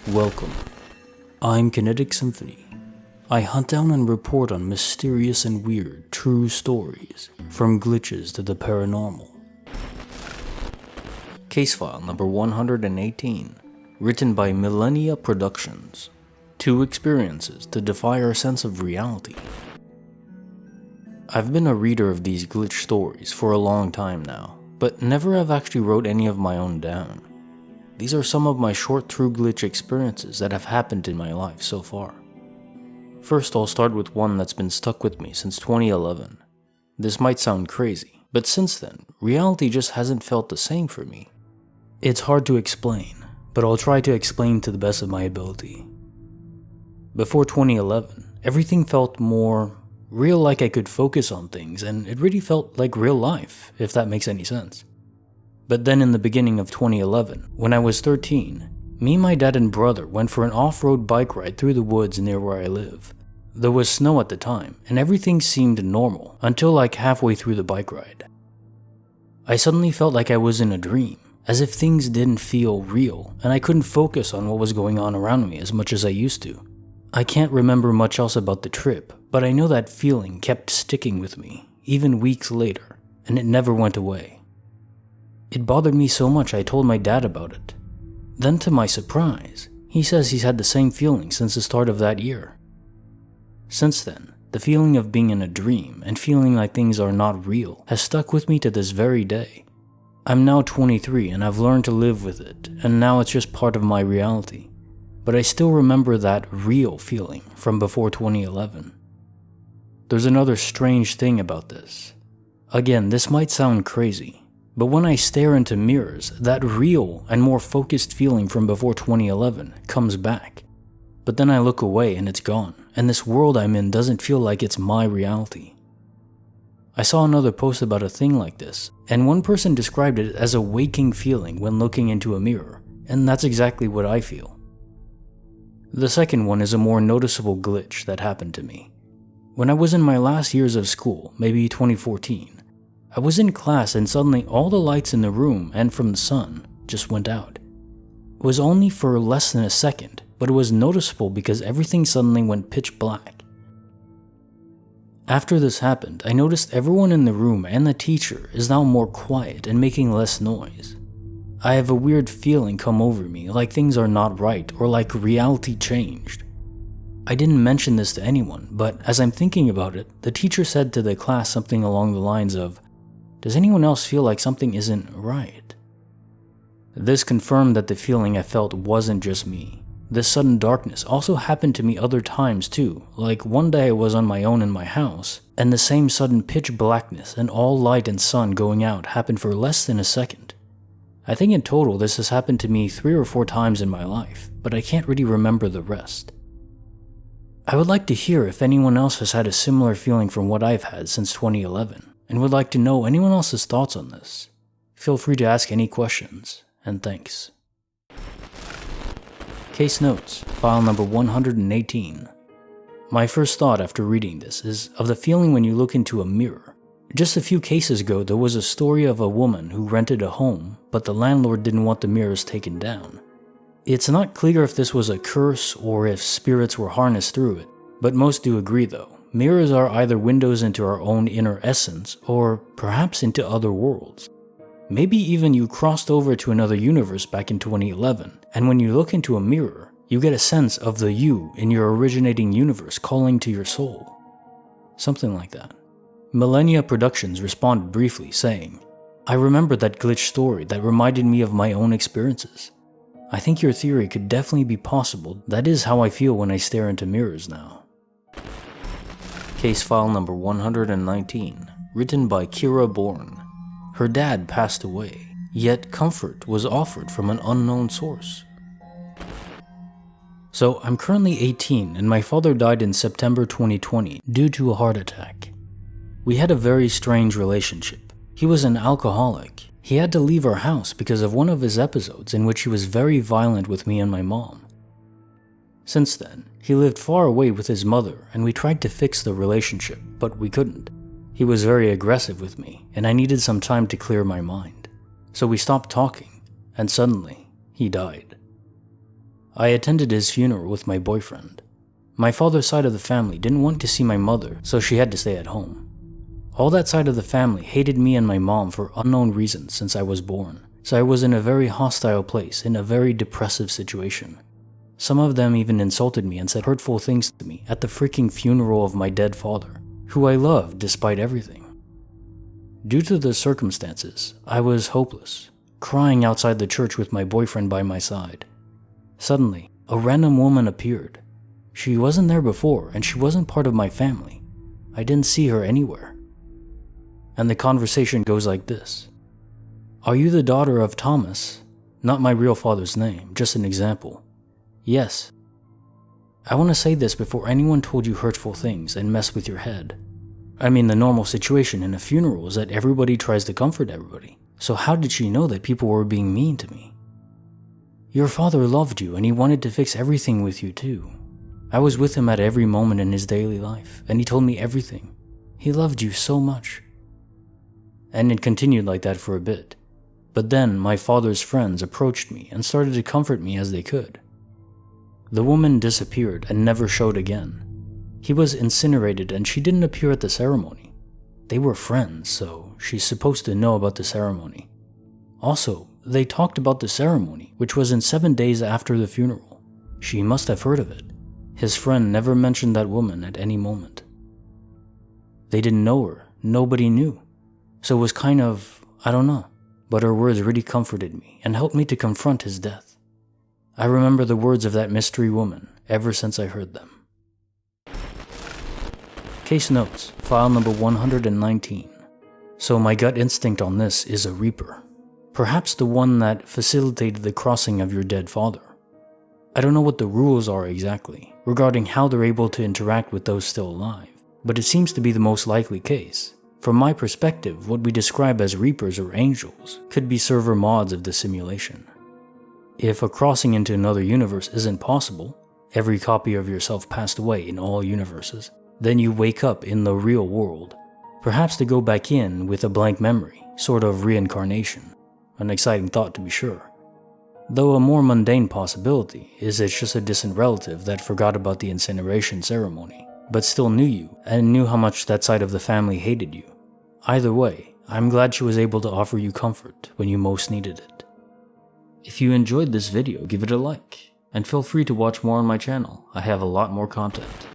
Welcome. I'm Kinetic Symphony. I hunt down and report on mysterious and weird true stories, from glitches to the paranormal. Case file number 118, written by Millennia Productions. 2 experiences to defy our sense of reality. I've been a reader of these glitch stories for a long time now, but never have actually wrote any of my own down. These are some of my short true glitch experiences that have happened in my life so far. First, I'll start with one that's been stuck with me since 2011. This might sound crazy, but since then, reality just hasn't felt the same for me. It's hard to explain, but I'll try to explain to the best of my ability. Before 2011, everything felt more real, like I could focus on things, and it really felt like real life, if that makes any sense. But then in the beginning of 2011, when I was 13, me, my dad, and brother went for an off-road bike ride through the woods near where I live. There was snow at the time, and everything seemed normal until like halfway through the bike ride. I suddenly felt like I was in a dream, as if things didn't feel real, and I couldn't focus on what was going on around me as much as I used to. I can't remember much else about the trip, but I know that feeling kept sticking with me, even weeks later, and it never went away. It bothered me so much I told my dad about it. Then to my surprise, he says he's had the same feeling since the start of that year. Since then, the feeling of being in a dream and feeling like things are not real has stuck with me to this very day. I'm now 23 and I've learned to live with it, and now it's just part of my reality. But I still remember that real feeling from before 2011. There's another strange thing about this. Again, this might sound crazy, but when I stare into mirrors, that real and more focused feeling from before 2011 comes back. But then I look away and it's gone, and this world I'm in doesn't feel like it's my reality. I saw another post about a thing like this, and one person described it as a waking feeling when looking into a mirror, and that's exactly what I feel. The second one is a more noticeable glitch that happened to me. When I was in my last years of school, maybe 2014, I was in class and suddenly all the lights in the room and from the sun just went out. It was only for less than a second, but it was noticeable because everything suddenly went pitch black. After this happened, I noticed everyone in the room and the teacher is now more quiet and making less noise. I have a weird feeling come over me, like things are not right or like reality changed. I didn't mention this to anyone, but as I'm thinking about it, the teacher said to the class something along the lines of, "Does anyone else feel like something isn't right?" This confirmed that the feeling I felt wasn't just me. This sudden darkness also happened to me other times too, like one day I was on my own in my house, and the same sudden pitch blackness and all light and sun going out happened for less than a second. I think in total this has happened to me 3 or 4 times in my life, but I can't really remember the rest. I would like to hear if anyone else has had a similar feeling from what I've had since 2011. And would like to know anyone else's thoughts on this. Feel free to ask any questions, and thanks. Case notes, file number 118. My first thought after reading this is of the feeling when you look into a mirror. Just a few cases ago, there was a story of a woman who rented a home, but the landlord didn't want the mirrors taken down. It's not clear if this was a curse or if spirits were harnessed through it, but most do agree though. Mirrors are either windows into our own inner essence, or perhaps into other worlds. Maybe even you crossed over to another universe back in 2011, and when you look into a mirror, you get a sense of the you in your originating universe calling to your soul. Something like that. Millennia Productions responded briefly, saying, "I remember that glitch story that reminded me of my own experiences. I think your theory could definitely be possible. That is how I feel when I stare into mirrors now." Case file number 119, written by KiraBourne. Her dad passed away, yet comfort was offered from an unknown source. So I'm currently 18 and my father died in September 2020 due to a heart attack. We had a very strange relationship. He was an alcoholic. He had to leave our house because of one of his episodes in which he was very violent with me and my mom. Since then, he lived far away with his mother and we tried to fix the relationship, but we couldn't. He was very aggressive with me and I needed some time to clear my mind. So we stopped talking, and suddenly, he died. I attended his funeral with my boyfriend. My father's side of the family didn't want to see my mother, so she had to stay at home. All that side of the family hated me and my mom for unknown reasons since I was born, so I was in a very hostile place, in a very depressive situation. Some of them even insulted me and said hurtful things to me at the freaking funeral of my dead father, who I loved despite everything. Due to the circumstances, I was hopeless, crying outside the church with my boyfriend by my side. Suddenly, a random woman appeared. She wasn't there before, and she wasn't part of my family. I didn't see her anywhere. And the conversation goes like this. "Are you the daughter of Thomas?" Not my real father's name, just an example. "Yes." I want to say this before anyone told you hurtful things and mess with your head. I mean, the normal situation in a funeral is that everybody tries to comfort everybody. So how did she know that people were being mean to me? "Your father loved you and he wanted to fix everything with you too. I was with him at every moment in his daily life, and he told me everything. He loved you so much." And it continued like that for a bit. But then my father's friends approached me and started to comfort me as they could. The woman disappeared and never showed again. He was incinerated and she didn't appear at the ceremony. They were friends, so she's supposed to know about the ceremony. Also, they talked about the ceremony, which was in 7 days after the funeral. She must have heard of it. His friend never mentioned that woman at any moment. They didn't know her, nobody knew. So it was kind of, I don't know, but her words really comforted me and helped me to confront his death. I remember the words of that mystery woman ever since I heard them. Case notes, file number 119. So my gut instinct on this is a reaper. Perhaps the one that facilitated the crossing of your dead father. I don't know what the rules are exactly regarding how they're able to interact with those still alive, but it seems to be the most likely case. From my perspective, what we describe as reapers or angels could be server mods of the simulation. If a crossing into another universe isn't possible, every copy of yourself passed away in all universes, then you wake up in the real world, perhaps to go back in with a blank memory, sort of reincarnation. An exciting thought to be sure. Though a more mundane possibility is it's just a distant relative that forgot about the incineration ceremony, but still knew you and knew how much that side of the family hated you. Either way, I'm glad she was able to offer you comfort when you most needed it. If you enjoyed this video, give it a like, and feel free to watch more on my channel. I have a lot more content.